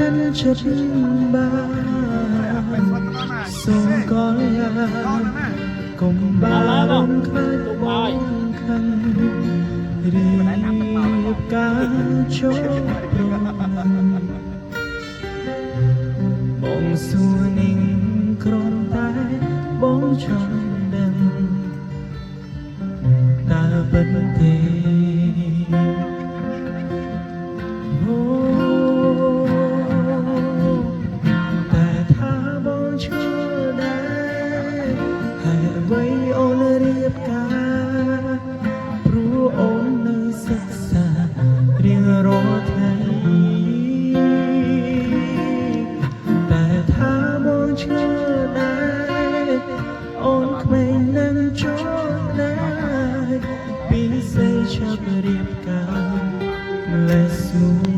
កាន់ចិត្តបានសូមក៏យ៉ាកុំបានខ្លាចបងខឹងរៀបការចូលប្របងសួរនឹងគ្រាន់តែបងចង់ដឹងតើពិតទេតែថាបងឈួរដែរហើយអ្វីអូនរៀបការព្រោះអូននៅសិក្សារៀងរាល់ថ្ងៃតែថាបងឈួរដែរអូនក្មេងនឹងចូលដែរពីសេចក្ដីរៀបការ Let's move